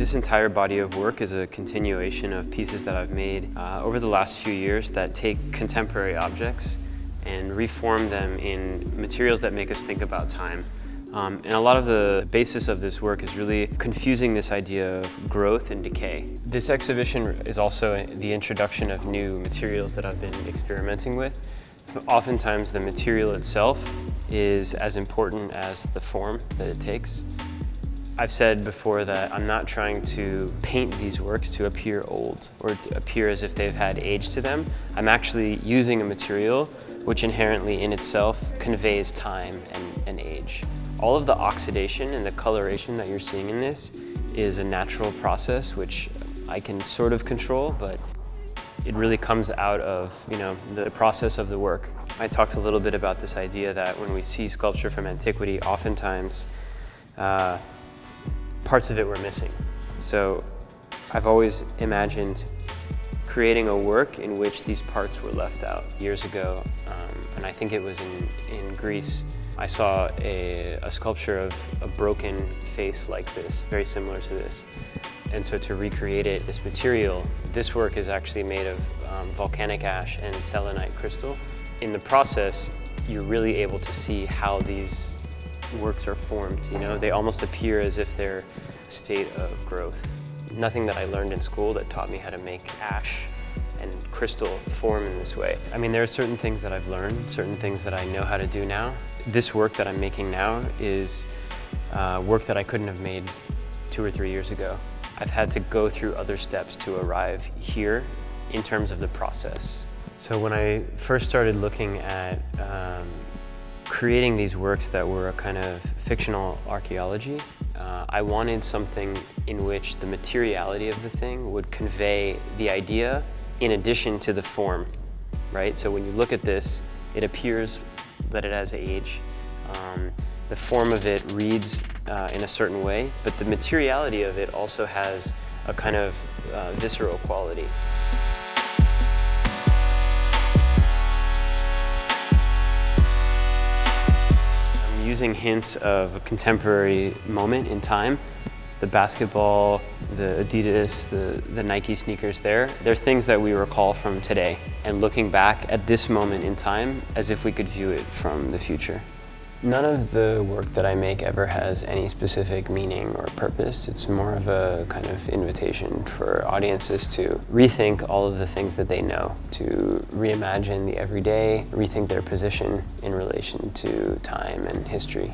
This entire body of work is a continuation of pieces that I've made over the last few years that take contemporary objects and reform them in materials that make us think about time. And a lot of the basis of this work is really confusing this idea of growth and decay. This exhibition is also the introduction of new materials that I've been experimenting with. Oftentimes the material itself is as important as the form that it takes. I've said before that I'm not trying to paint these works to appear old or to appear as if they've had age to them. I'm actually using a material which inherently in itself conveys time and age. All of the oxidation and the coloration that you're seeing in this is a natural process which I can sort of control, but it really comes out of, the process of the work. I talked a little bit about this idea that when we see sculpture from antiquity, oftentimes parts of it were missing. So I've always imagined creating a work in which these parts were left out. Years ago, and I think it was in Greece, I saw a sculpture of a broken face like this, very similar to this. And so to recreate it, this material, this work is actually made of volcanic ash and selenite crystal. In the process, you're really able to see how these works are formed. They almost appear as if they're a state of growth. Nothing that I learned in school that taught me how to make ash and crystal form in this way. I mean, there are certain things that I've learned, certain things that I know how to do now. This work that I'm making now is work that I couldn't have made 2 or 3 years ago. I've had to go through other steps to arrive here in terms of the process. So when I first started looking at creating these works that were a kind of fictional archaeology, I wanted something in which the materiality of the thing would convey the idea in addition to the form, right? So when you look at this, it appears that it has age. The form of it reads in a certain way, but the materiality of it also has a kind of visceral quality. I'm using hints of a contemporary moment in time. The basketball, the Adidas, the Nike sneakers they're things that we recall from today and looking back at this moment in time as if we could view it from the future. None of the work that I make ever has any specific meaning or purpose. It's more of a kind of invitation for audiences to rethink all of the things that they know, to reimagine the everyday, rethink their position in relation to time and history.